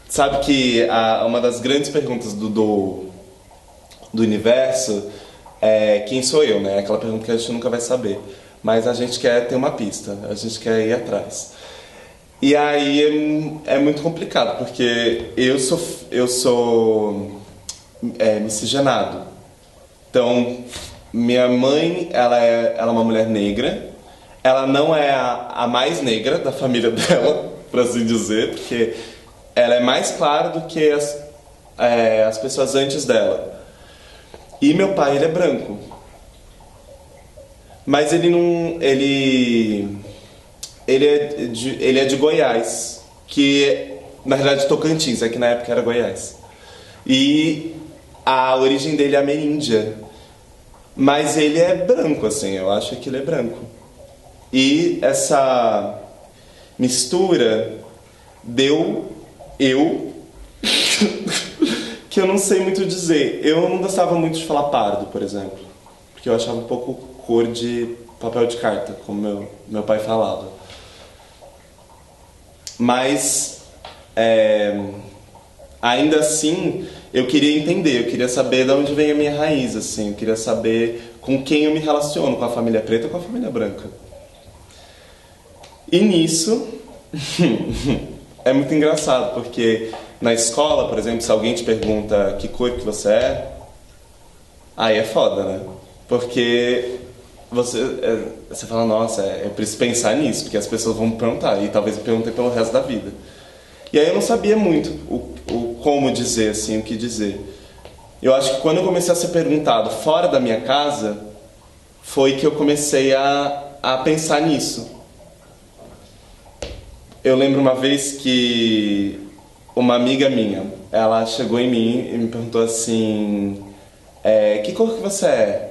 Sabe que uma das grandes perguntas do universo é quem sou eu, né? Aquela pergunta que a gente nunca vai saber. Mas a gente quer ter uma pista, a gente quer ir atrás. E aí é muito complicado, porque eu sou miscigenado. Então, minha mãe, ela é uma mulher negra. Ela não é a mais negra da família dela, por assim dizer, porque ela é mais clara do que as pessoas antes dela. E meu pai, ele é branco. Mas ele não... Ele é de Goiás, que na verdade Tocantins, é que na época era Goiás. E a origem dele é ameríndia. Mas ele é branco, assim, eu acho que ele é branco. E essa mistura deu eu, que eu não sei muito dizer. Eu não gostava muito de falar pardo, por exemplo, porque eu achava um pouco cor de papel de carta, como meu pai falava. Mas, ainda assim, eu queria entender, eu queria saber de onde vem a minha raiz, assim, eu queria saber com quem eu me relaciono, com a família preta ou com a família branca. E nisso, é muito engraçado, porque na escola, por exemplo, se alguém te pergunta que cor que você é, aí é foda, né? Porque você fala, nossa, eu preciso pensar nisso, porque as pessoas vão me perguntar, e talvez me perguntem pelo resto da vida. E aí eu não sabia muito o como dizer, assim, o que dizer. Eu acho que quando eu comecei a ser perguntado fora da minha casa, foi que eu comecei a pensar nisso. Eu lembro uma vez que uma amiga minha, ela chegou em mim e me perguntou assim, que cor que você é?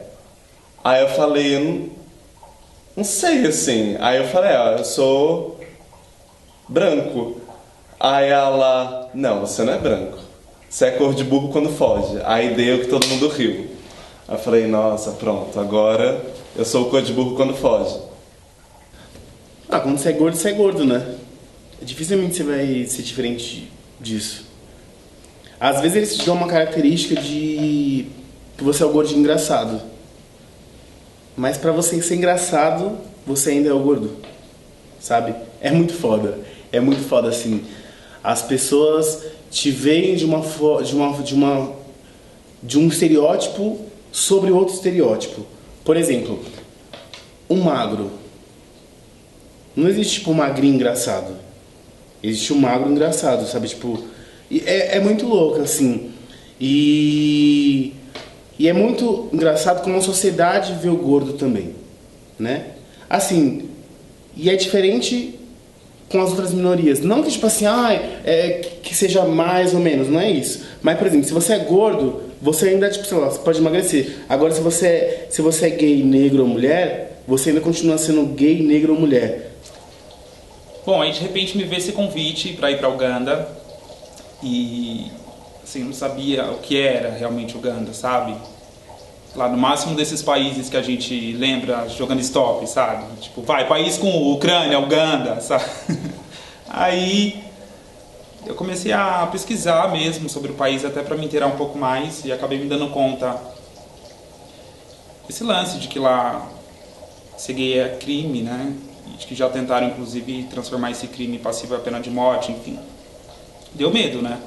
Aí eu falei, eu não sei, assim. Aí eu falei, eu sou branco. Aí ela, não, você não é branco. Você é cor de burro quando foge. Aí deu que todo mundo riu. Aí eu falei, nossa, pronto, agora eu sou cor de burro quando foge. Quando você é gordo, né? Dificilmente você vai ser diferente disso. Às vezes eles te dão uma característica de que você é o gordo engraçado. Mas pra você ser engraçado, você ainda é o gordo. Sabe? É muito foda. É muito foda, assim. As pessoas te veem de um estereótipo sobre outro estereótipo. Por exemplo, um magro. Não existe, tipo, um magrinho engraçado. Existe um magro engraçado, sabe? Tipo, é muito louco, assim. E é muito engraçado como a sociedade vê o gordo também, né? Assim, e é diferente com as outras minorias. Não que, tipo assim, que seja mais ou menos, não é isso. Mas, por exemplo, se você é gordo, você ainda, tipo, sei lá, você pode emagrecer. Agora, se você é gay, negro ou mulher, você ainda continua sendo gay, negro ou mulher. Bom, aí de repente me veio esse convite para ir para Uganda e assim, não sabia o que era realmente Uganda, sabe? Lá no máximo desses países que a gente lembra jogando stop, sabe? Tipo, país com Ucrânia, Uganda, sabe? Aí eu comecei a pesquisar mesmo sobre o país até para me inteirar um pouco mais e acabei me dando conta desse lance de que lá ser gay é crime, né? De que já tentaram, inclusive, transformar esse crime passível a pena de morte, enfim. Deu medo, né?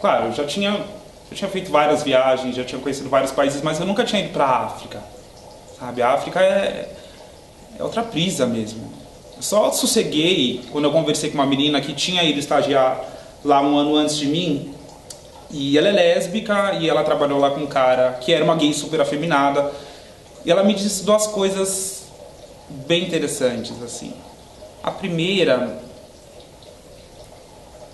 Claro, eu já tinha feito várias viagens, já tinha conhecido vários países, mas eu nunca tinha ido pra África, sabe? A África é outra brisa mesmo. Eu só sosseguei quando eu conversei com uma menina que tinha ido estagiar lá um ano antes de mim, e ela é lésbica, e ela trabalhou lá com um cara que era uma gay super afeminada, e ela me disse duas coisas bem interessantes, assim. A primeira,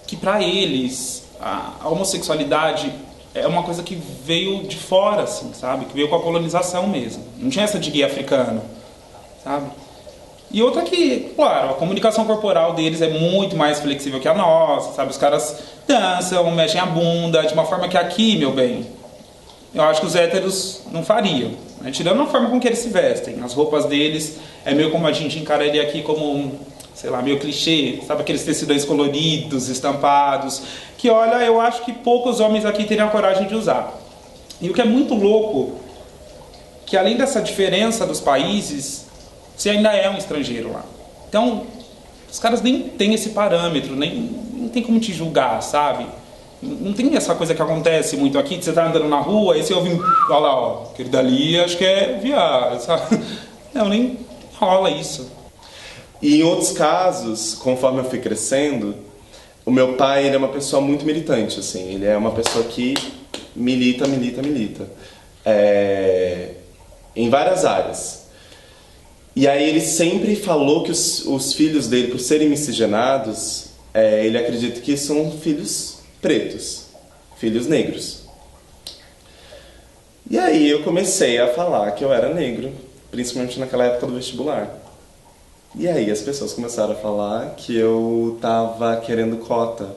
que pra eles a homossexualidade é uma coisa que veio de fora, assim, sabe? Que veio com a colonização mesmo. Não tinha essa de gay africano, sabe? E outra que, claro, a comunicação corporal deles é muito mais flexível que a nossa, sabe? Os caras dançam, mexem a bunda, de uma forma que aqui, meu bem, eu acho que os héteros não fariam, né? Tirando a forma com que eles se vestem. As roupas deles é meio como a gente encara ele aqui como sei lá, meio clichê, sabe aqueles tecidões coloridos, estampados, que olha, eu acho que poucos homens aqui teriam a coragem de usar. E o que é muito louco, que além dessa diferença dos países, você ainda é um estrangeiro lá. Então, os caras nem têm esse parâmetro, nem tem como te julgar, sabe? Não tem essa coisa que acontece muito aqui, que você tá andando na rua e você ouve, olha lá, ó, aquele dali acho que é viado, sabe? Não, nem rola isso. E em outros casos, conforme eu fui crescendo, o meu pai, ele é uma pessoa muito militante, assim. Ele é uma pessoa que milita. Em várias áreas. E aí ele sempre falou que os filhos dele, por serem miscigenados, ele acredita que são filhos pretos, filhos negros. E aí eu comecei a falar que eu era negro, principalmente naquela época do vestibular. E aí as pessoas começaram a falar que eu tava querendo cota.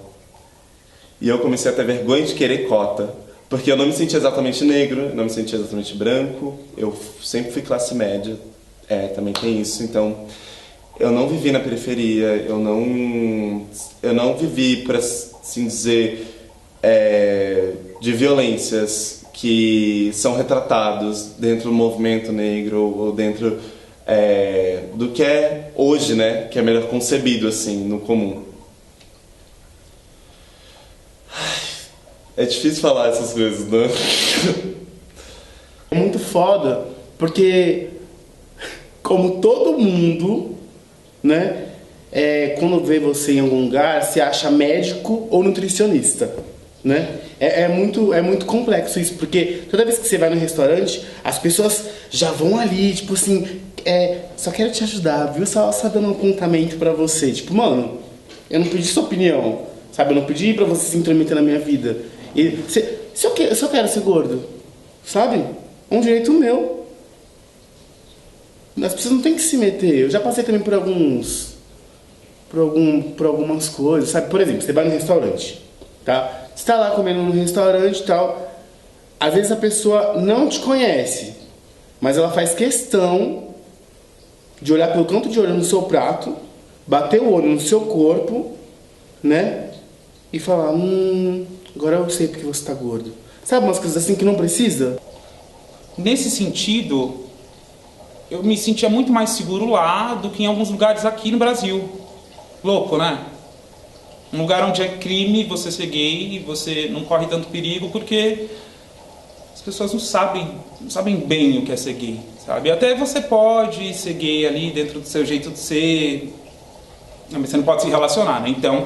E eu comecei a ter vergonha de querer cota, porque eu não me sentia exatamente negro, não me sentia exatamente branco, eu sempre fui classe média, também tem isso, então eu não vivi na periferia, eu não vivi, por assim dizer, de violências que são retratados dentro do movimento negro ou dentro do que é hoje, né, que é melhor concebido assim, no comum. É difícil falar essas coisas, né? É muito foda, porque como todo mundo, né, quando vê você em algum lugar, se acha médico ou nutricionista, né? É muito complexo isso, porque toda vez que você vai no restaurante, as pessoas já vão ali, tipo assim, só quero te ajudar, viu? Só dando um apontamento pra você. Tipo, mano, eu não pedi sua opinião, sabe? Eu não pedi pra você se intrometer na minha vida. E se eu quero ser gordo, sabe? É um direito meu. As pessoas não têm que se meter. Eu já passei também por algumas coisas, sabe? Por exemplo, você vai no restaurante, tá? Você tá lá comendo no restaurante e tal. Às vezes a pessoa não te conhece, mas ela faz questão de olhar pelo canto de olho no seu prato, bater o olho no seu corpo, né? E falar, agora eu sei porque você tá gordo. Sabe umas coisas assim que não precisa? Nesse sentido, eu me sentia muito mais seguro lá do que em alguns lugares aqui no Brasil. Louco, né? Um lugar onde é crime você ser gay e você não corre tanto perigo porque as pessoas não sabem bem o que é ser gay, sabe? Até você pode ser gay ali dentro do seu jeito de ser, mas você não pode se relacionar, né? Então,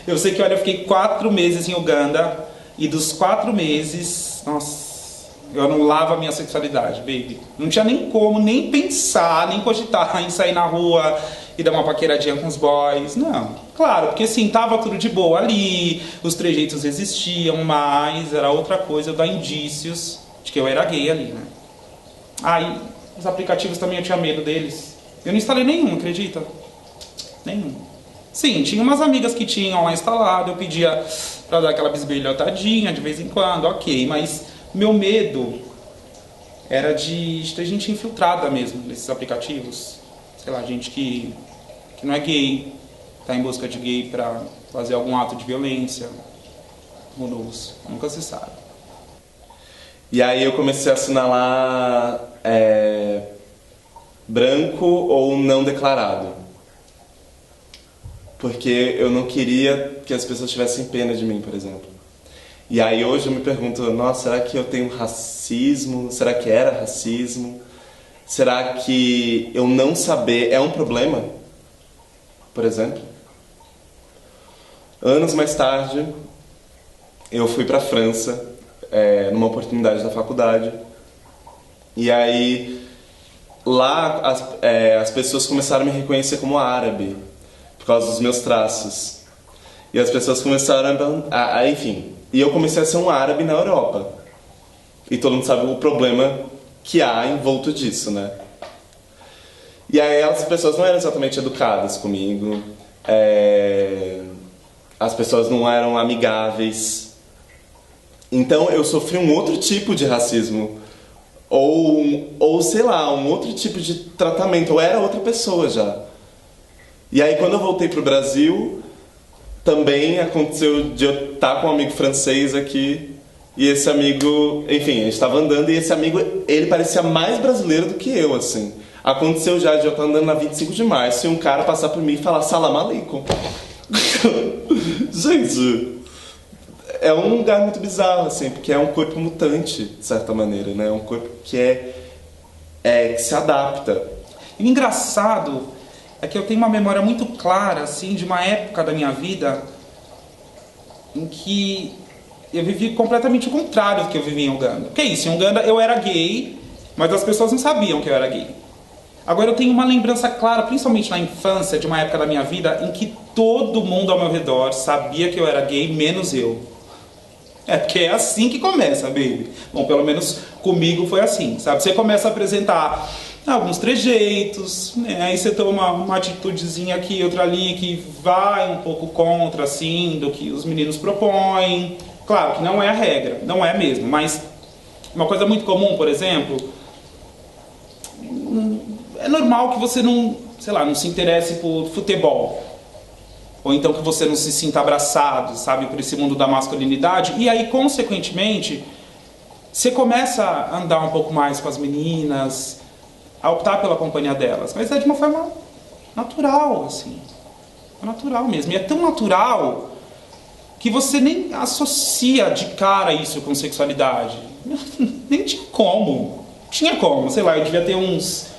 eu sei que, olha, eu fiquei 4 meses em Uganda e dos 4 meses, nossa, eu anulava a minha sexualidade, baby. Não tinha nem como, nem pensar, nem cogitar em sair na rua e dar uma paqueradinha com os boys, não. Claro, porque assim, tava tudo de boa ali, os trejeitos existiam, mas era outra coisa, eu dar indícios de que eu era gay ali, né? Aí, os aplicativos também eu tinha medo deles. Eu não instalei nenhum, acredita? Nenhum. Sim, tinha umas amigas que tinham lá instalado, eu pedia pra dar aquela bisbilhotadinha de vez em quando, ok, mas meu medo era de ter gente infiltrada mesmo nesses aplicativos. Sei lá, gente que não é gay, tá em busca de gay pra fazer algum ato de violência. Nunca se sabe. E aí eu comecei a assinalar branco ou não declarado. Porque eu não queria que as pessoas tivessem pena de mim, por exemplo. E aí hoje eu me pergunto, nossa, será que eu tenho racismo? Será que era racismo? Será que eu não saber é um problema? Por exemplo. Anos mais tarde, eu fui para a França, numa oportunidade da faculdade. E aí, lá as pessoas começaram a me reconhecer como árabe, por causa dos meus traços. E as pessoas começaram enfim. E eu comecei a ser um árabe na Europa. E todo mundo sabe o problema que há envolto disso, né? E aí as pessoas não eram exatamente educadas comigo, as pessoas não eram amigáveis. Então eu sofri um outro tipo de racismo, ou sei lá, um outro tipo de tratamento, ou era outra pessoa já. E aí quando eu voltei pro Brasil, também aconteceu de eu estar com um amigo francês aqui, e esse amigo, enfim, a gente estava andando e esse amigo, ele parecia mais brasileiro do que eu, assim. Aconteceu já de eu estar andando na 25 de março e um cara passar por mim e falar Salam Aleikum. Gente, é um lugar muito bizarro, assim, porque é um corpo mutante, de certa maneira, né? É um corpo que que se adapta. E o engraçado é que eu tenho uma memória muito clara, assim, de uma época da minha vida em que eu vivi completamente o contrário do que eu vivi em Uganda. Porque é isso, em Uganda eu era gay, mas as pessoas não sabiam que eu era gay. Agora eu tenho uma lembrança clara, principalmente na infância, de uma época da minha vida em que todo mundo ao meu redor sabia que eu era gay, menos eu. Porque é assim que começa, baby. Bom, pelo menos comigo foi assim, sabe? Você começa a apresentar alguns trejeitos, né? Aí você toma uma atitudezinha aqui, outra ali, que vai um pouco contra, assim, do que os meninos propõem. Claro que não é a regra, não é mesmo, mas uma coisa muito comum, por exemplo, é normal que você não, sei lá, não se interesse por futebol. Ou então que você não se sinta abraçado, sabe, por esse mundo da masculinidade. E aí, consequentemente, você começa a andar um pouco mais com as meninas, a optar pela companhia delas. Mas é de uma forma natural, assim. É natural mesmo. E é tão natural que você nem associa de cara isso com sexualidade. Nem tinha como. Tinha como, sei lá, eu devia ter uns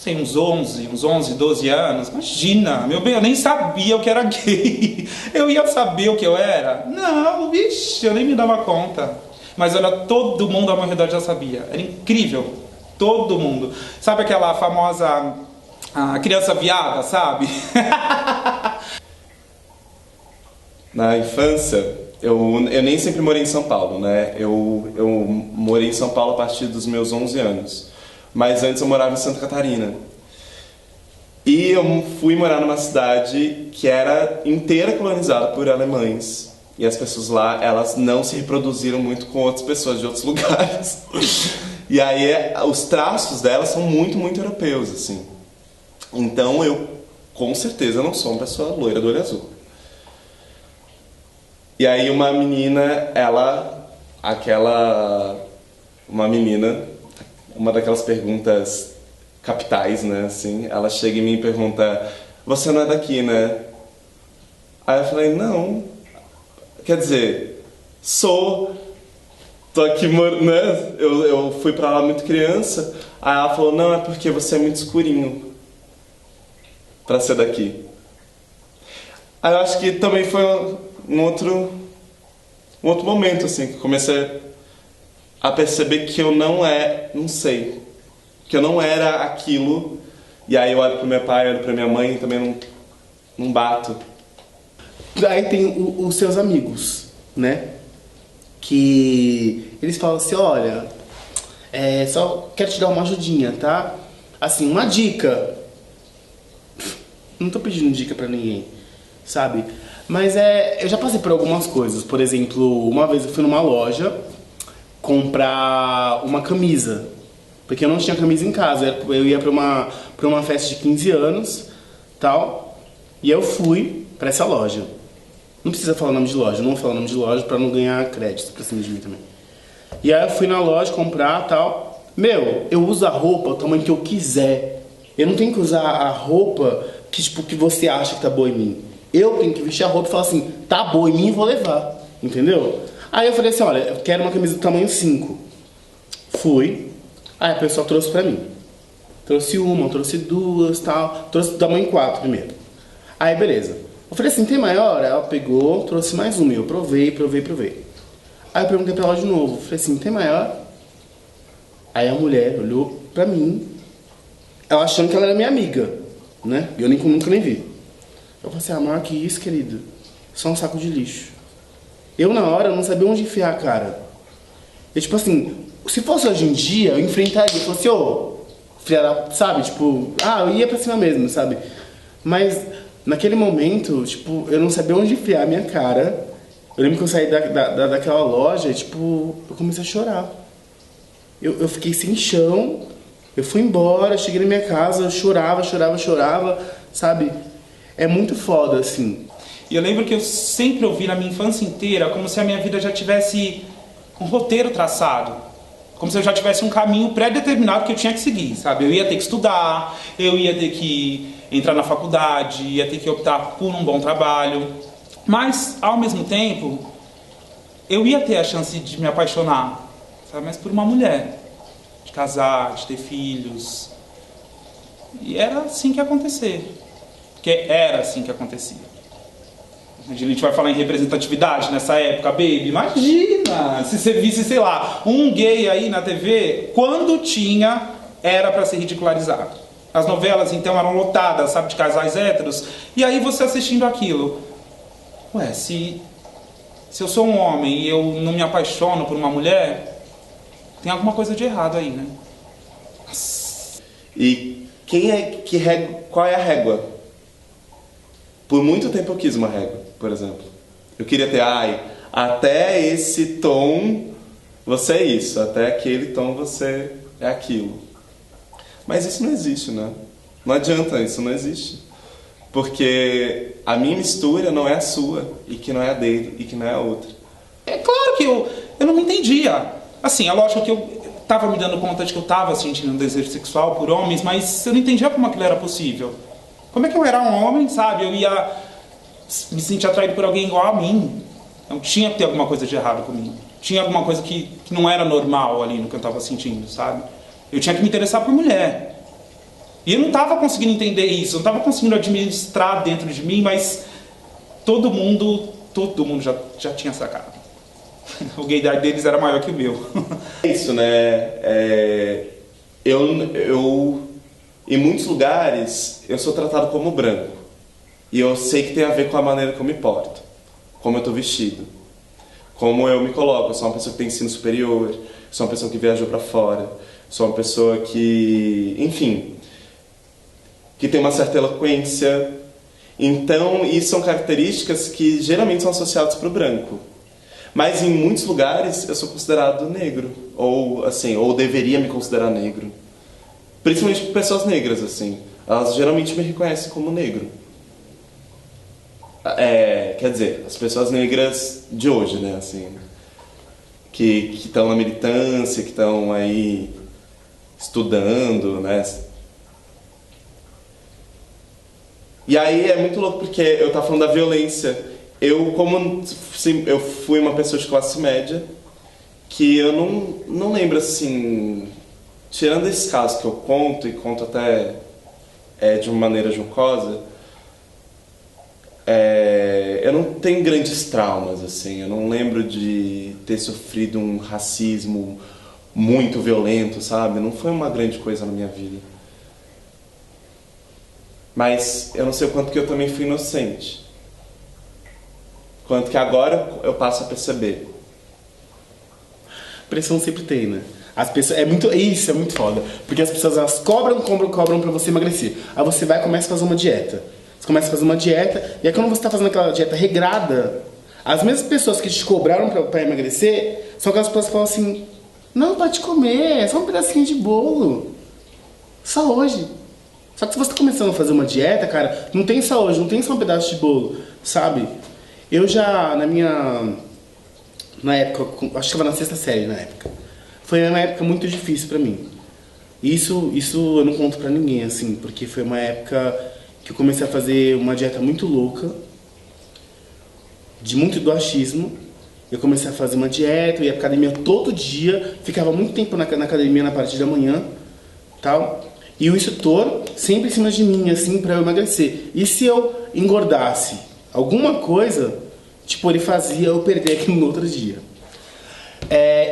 11, 12 anos. Imagina, meu bem, eu nem sabia o que era gay. Eu ia saber o que eu era? Não, vixe, eu nem me dava conta. Mas olha, todo mundo ao meu redor já sabia. Era incrível. Todo mundo. Sabe aquela famosa criança viada, sabe? Na infância, eu nem sempre morei em São Paulo, né? Eu morei em São Paulo a partir dos meus 11 anos. Mas antes eu morava em Santa Catarina. E eu fui morar numa cidade que era inteira colonizada por alemães. E as pessoas lá, elas não se reproduziram muito com outras pessoas de outros lugares. E aí os traços delas são muito, muito europeus, assim. Então eu, com certeza, não sou uma pessoa loira do olho azul. E aí uma menina, uma daquelas perguntas capitais, né, assim, ela chega em mim e pergunta, você não é daqui, né? Aí eu falei, não, quer dizer, tô aqui, né, eu fui pra lá muito criança. Aí ela falou, não, é porque você é muito escurinho pra ser daqui. Aí eu acho que também foi um outro momento, assim, que comecei a perceber que eu não sei, que eu não era aquilo, e aí eu olho pro meu pai, olho pra minha mãe e também não bato. Aí tem os seus amigos, né? Que eles falam assim, olha, só quero te dar uma ajudinha, tá? Assim, uma dica. Não tô pedindo dica pra ninguém, sabe? Mas eu já passei por algumas coisas. Por exemplo, uma vez eu fui numa loja comprar uma camisa, porque eu não tinha camisa em casa. Eu ia pra uma festa de 15 anos, tal, e eu fui pra essa loja. Não precisa falar o nome de loja, não vou falar o nome de loja pra não ganhar crédito pra cima de mim também. E aí eu fui na loja comprar, tal. Meu, eu uso a roupa o tamanho que eu quiser. Eu não tenho que usar a roupa que você acha que tá boa em mim. Eu tenho que vestir a roupa e falar assim, tá boa em mim e vou levar, entendeu? Aí eu falei assim, olha, eu quero uma camisa do tamanho 5. Fui, aí a pessoa trouxe pra mim. Trouxe uma, trouxe duas, tal. Trouxe do tamanho 4 primeiro. Aí beleza. Eu falei assim, tem maior? Ela pegou, trouxe mais uma. Eu provei. Aí eu perguntei pra ela de novo. Falei assim, tem maior? Aí a mulher olhou pra mim, ela achando que ela era minha amiga, né? E eu nunca nem vi. Eu falei assim, maior que isso, querido. Só um saco de lixo. Eu, na hora, não sabia onde enfiar a cara. Eu, tipo assim, se fosse hoje em dia, eu enfrentaria. Eu fosse, sabe? Tipo, eu ia pra cima mesmo, sabe? Mas, naquele momento, tipo, eu não sabia onde enfiar a minha cara. Eu lembro que eu saí daquela loja, tipo, eu comecei a chorar. Eu fiquei sem chão. Eu fui embora, cheguei na minha casa, eu chorava. sabe? É muito foda, assim. E eu lembro que eu sempre ouvi na minha infância inteira como se a minha vida já tivesse um roteiro traçado. Como se eu já tivesse um caminho pré-determinado que eu tinha que seguir, sabe? Eu ia ter que estudar, eu ia ter que entrar na faculdade, ia ter que optar por um bom trabalho. Mas, ao mesmo tempo, eu ia ter a chance de me apaixonar, sabe? Mas por uma mulher. De casar, de ter filhos. E era assim que ia acontecer. Porque era assim que acontecia. A gente vai falar em representatividade nessa época, baby. Imagina se você visse, sei lá, um gay aí na TV, quando tinha, era pra ser ridicularizado. As novelas, então, eram lotadas, sabe, de casais héteros. E aí você assistindo aquilo. Ué, se eu sou um homem e eu não me apaixono por uma mulher, tem alguma coisa de errado aí, né? Nossa. E qual é a régua? Por muito tempo eu quis uma régua, por exemplo. Eu queria ter, até esse tom você é isso, até aquele tom você é aquilo. Mas isso não existe, né? Não adianta, isso não existe. Porque a minha mistura não é a sua, e que não é a dele, e que não é a outra. É claro que eu não me entendia. Assim, é lógico que eu tava me dando conta de que eu tava sentindo um desejo sexual por homens, mas eu não entendia como aquilo era possível. Como é que eu era um homem, sabe? Eu ia me sentir atraído por alguém igual a mim. Então tinha que ter alguma coisa de errado comigo. Tinha alguma coisa que não era normal ali no que eu tava sentindo, sabe? Eu tinha que me interessar por mulher. E eu não tava conseguindo entender isso, não tava conseguindo administrar dentro de mim, mas todo mundo já tinha sacado. O gaydar deles era maior que o meu. É isso, né? Eu em muitos lugares eu sou tratado como branco. E eu sei que tem a ver com a maneira que eu me porto, como eu tô vestido, como eu me coloco. Eu sou uma pessoa que tem ensino superior, sou uma pessoa que viajou pra fora, sou uma pessoa que, enfim, que tem uma certa eloquência. Então, isso são características que geralmente são associadas pro branco. Mas em muitos lugares eu sou considerado negro, ou assim, ou deveria me considerar negro. Principalmente por pessoas negras, assim. Elas geralmente me reconhecem como negro. Quer dizer, as pessoas negras de hoje, né, assim, que estão na militância, que estão aí estudando, né. E aí é muito louco porque eu tava falando da violência. Eu fui uma pessoa de classe média, que eu não lembro, assim, tirando esse caso que eu conto, e conto até de uma maneira jocosa, eu não tenho grandes traumas, assim, eu não lembro de ter sofrido um racismo muito violento, sabe? Não foi uma grande coisa na minha vida. Mas eu não sei o quanto que eu também fui inocente. Quanto que agora eu passo a perceber. Pressão sempre tem, né? As pessoas, isso é muito foda. Porque as pessoas, elas cobram pra você emagrecer. Aí você vai e começa a fazer uma dieta. Você começa a fazer uma dieta, e aí quando você tá fazendo aquela dieta regrada, as mesmas pessoas que te cobraram pra emagrecer, são aquelas pessoas que falam assim, não, pode comer, é só um pedacinho de bolo. Só hoje. Só que se você tá começando a fazer uma dieta, cara, não tem só hoje, não tem só um pedaço de bolo, sabe? Eu já, na época, acho que estava na 6ª série na época. Foi uma época muito difícil pra mim. Isso eu não conto pra ninguém, assim, porque foi uma época que eu comecei a fazer uma dieta muito louca, de muito do achismo. Eu comecei a fazer uma dieta, eu ia pra academia todo dia, ficava muito tempo na academia na parte da manhã, tal. E o instrutor sempre em cima de mim, assim, pra eu emagrecer. E se eu engordasse alguma coisa, tipo, ele fazia eu perder aquilo no outro dia.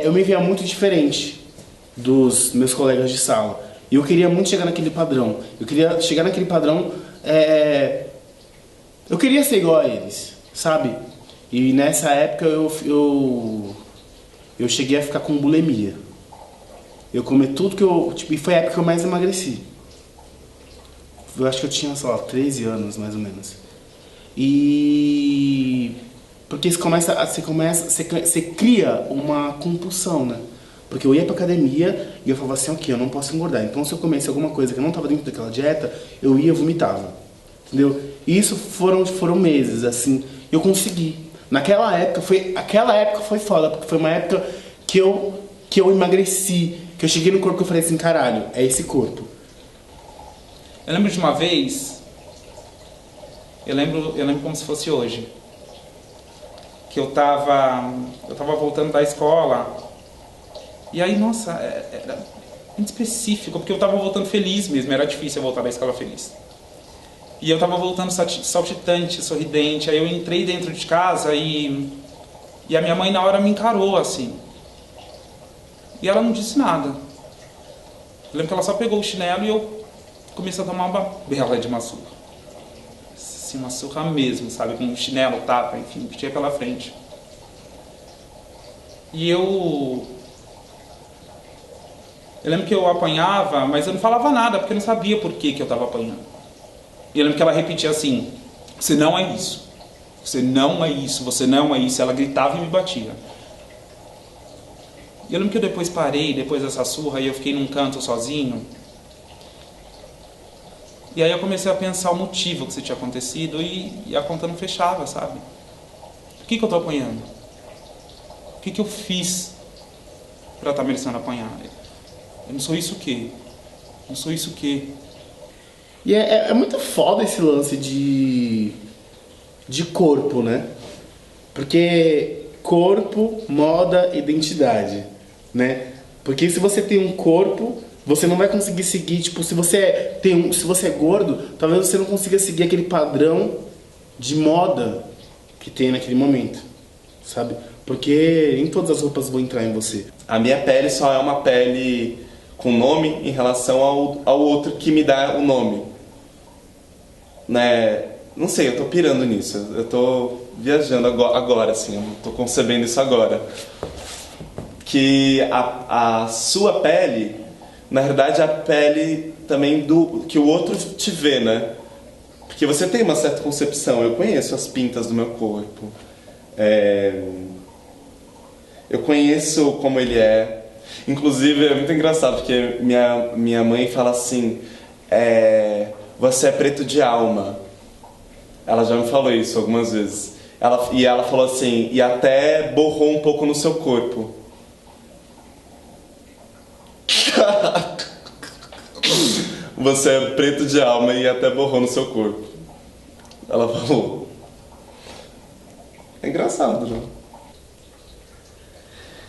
Eu me via muito diferente dos meus colegas de sala. E eu queria muito chegar naquele padrão. Eu queria chegar naquele padrão... Eu queria ser igual a eles, sabe? E nessa época eu cheguei a ficar com bulimia. Eu comi tudo que eu... Tipo, e foi a época que eu mais emagreci. Eu acho que eu tinha, sei lá, 13 anos, mais ou menos. E... Porque você cria uma compulsão, né? Porque eu ia pra academia e eu falava assim, ok, eu não posso engordar. Então se eu comesse alguma coisa que não estava dentro daquela dieta, eu ia e vomitava. entendeu? E isso foram meses, assim, eu consegui. Aquela época foi foda, porque foi uma época que eu emagreci, que eu cheguei no corpo que eu falei assim, caralho, é esse corpo. Eu lembro de uma vez, eu lembro como se fosse hoje, que eu tava voltando da escola, e aí, nossa, era muito específico, porque eu tava voltando feliz mesmo, era difícil eu voltar da escola feliz. E eu tava voltando saltitante, sorridente, aí eu entrei dentro de casa e a minha mãe na hora me encarou, assim. E ela não disse nada. Eu lembro que ela só pegou o chinelo e eu comecei a tomar uma bela de uma surra. Assim, uma surra mesmo, sabe? Com o chinelo, tapa, enfim, que tinha pela frente. E eu lembro que eu apanhava, mas eu não falava nada, porque eu não sabia por que eu estava apanhando. E eu lembro que ela repetia assim, você não é isso. Você não é isso, você não é isso. Ela gritava e me batia. E eu lembro que eu depois parei, depois dessa surra, e eu fiquei num canto sozinho. E aí eu comecei a pensar o motivo que isso tinha acontecido e a conta não fechava, sabe? Por que eu tô apanhando? O que eu fiz pra estar merecendo apanhar? Eu não sou isso o quê? Não sou isso o quê? E é muito foda esse lance de corpo, né? Porque corpo, moda, identidade, né? Porque se você tem um corpo, você não vai conseguir seguir, tipo, se você é gordo, talvez você não consiga seguir aquele padrão de moda que tem naquele momento, sabe? Porque nem todas as roupas vão entrar em você. A minha pele só é uma pele com nome em relação ao outro que me dá o nome. Né? Não sei, eu tô pirando nisso. Eu tô viajando agora, assim, eu tô concebendo isso agora. Que a sua pele, na verdade, é a pele também do que o outro te vê, né? Porque você tem uma certa concepção. Eu conheço as pintas do meu corpo. Eu conheço como ele é. Inclusive, é muito engraçado, porque minha mãe fala assim, você é preto de alma. Ela já me falou isso algumas vezes. Ela falou assim, e até borrou um pouco no seu corpo. Você é preto de alma e até borrou no seu corpo. Ela falou. É engraçado, né?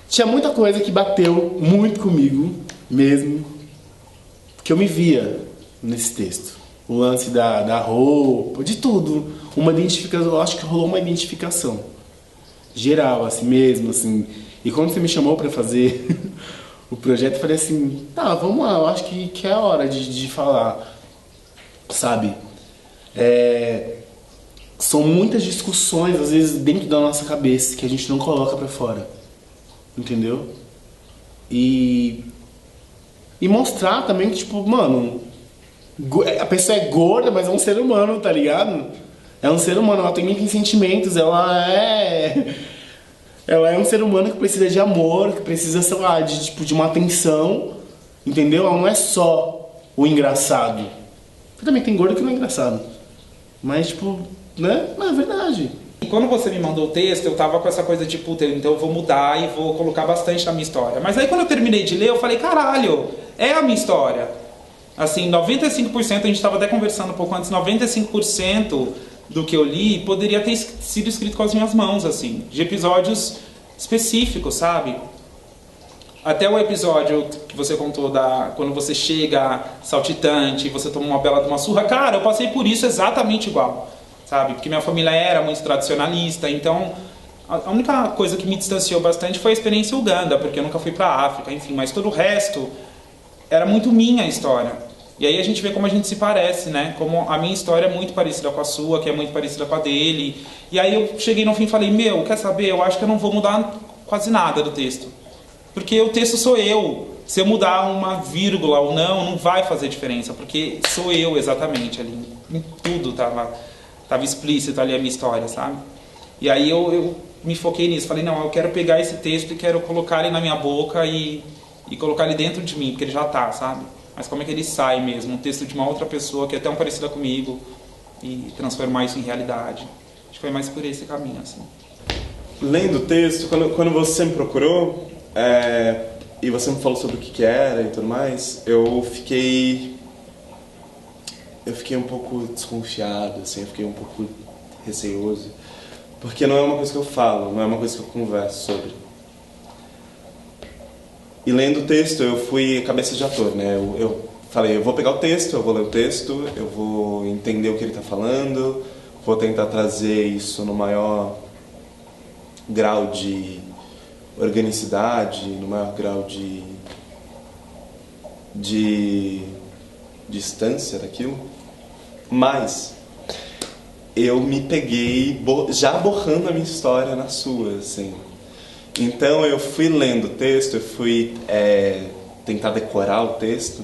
Tinha muita coisa que bateu muito comigo mesmo, que eu me via nesse texto. O lance da roupa, de tudo. Uma identificação, eu acho que rolou uma identificação geral, assim mesmo, assim. E quando você me chamou pra fazer o projeto, eu falei assim, tá, vamos lá, eu acho que é a hora de falar, sabe? São muitas discussões, às vezes, dentro da nossa cabeça, que a gente não coloca pra fora. Entendeu? E mostrar também que, tipo, mano, a pessoa é gorda, mas é um ser humano, tá ligado? É um ser humano, ela também tem sentimentos, ela é um ser humano que precisa de amor, que precisa, sei lá, de uma atenção, entendeu? Ela não é só o engraçado. Porque também tem gordo que não é engraçado. Mas, tipo, né? Não, é verdade. E quando você me mandou o texto, eu tava com essa coisa de, puta, então eu vou mudar e vou colocar bastante na minha história. Mas aí quando eu terminei de ler, eu falei, caralho, é a minha história. Assim, 95%, a gente tava até conversando um pouco antes, 95% do que eu li poderia ter sido escrito com as minhas mãos, assim, de episódios específicos, sabe? Até o episódio que você contou quando você chega saltitante, você toma uma bela de uma surra, cara, eu passei por isso exatamente igual. Sabe? Porque minha família era muito tradicionalista, então a única coisa que me distanciou bastante foi a experiência Uganda, porque eu nunca fui pra África, enfim, mas todo o resto era muito minha história. E aí a gente vê como a gente se parece, né? Como a minha história é muito parecida com a sua, que é muito parecida com a dele. E aí eu cheguei no fim e falei, quer saber? Eu acho que eu não vou mudar quase nada do texto. Porque o texto sou eu. Se eu mudar uma vírgula ou não vai fazer diferença, porque sou eu exatamente ali. Em tudo tava explícito ali a minha história, sabe? E aí eu me foquei nisso, falei, não, eu quero pegar esse texto e quero colocar ele na minha boca e colocar ele dentro de mim, porque ele já tá, sabe? Mas como é que ele sai mesmo? Um texto de uma outra pessoa que é tão parecida comigo, e transformar isso em realidade. Acho que foi mais por esse caminho, assim. Lendo o texto, quando você me procurou, e você me falou sobre o que era e tudo mais, eu fiquei um pouco desconfiado, assim, eu fiquei um pouco receoso, porque não é uma coisa que eu falo, não é uma coisa que eu converso sobre. E lendo o texto, eu fui cabeça de ator, né? Eu falei, eu vou pegar o texto, eu vou ler o texto, eu vou entender o que ele está falando, vou tentar trazer isso no maior grau de organicidade, no maior grau de distância daquilo. Mas eu me peguei já borrando a minha história na sua, assim. Então eu fui lendo o texto, eu fui tentar decorar o texto,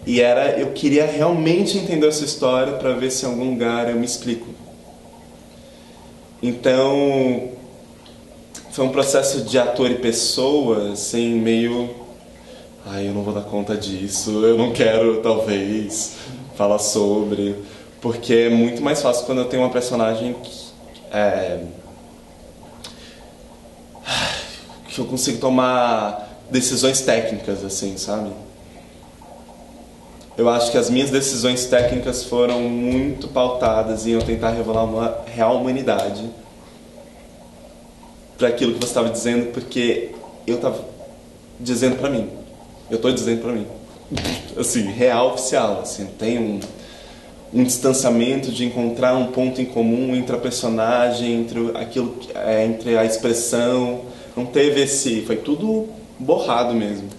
e eu queria realmente entender essa história para ver se em algum lugar eu me explico. Então foi um processo de ator e pessoa, assim, meio... eu não vou dar conta disso, eu não quero, talvez, falar sobre... Porque é muito mais fácil quando eu tenho uma personagem que eu consigo tomar decisões técnicas, assim, sabe? Eu acho que as minhas decisões técnicas foram muito pautadas em eu tentar revelar uma real humanidade para aquilo que você estava dizendo, porque eu estava dizendo para mim. Eu estou dizendo para mim. Assim, real, oficial. Assim, tem um distanciamento de encontrar um ponto em comum entre a personagem, entre a expressão. Não teve foi tudo borrado mesmo.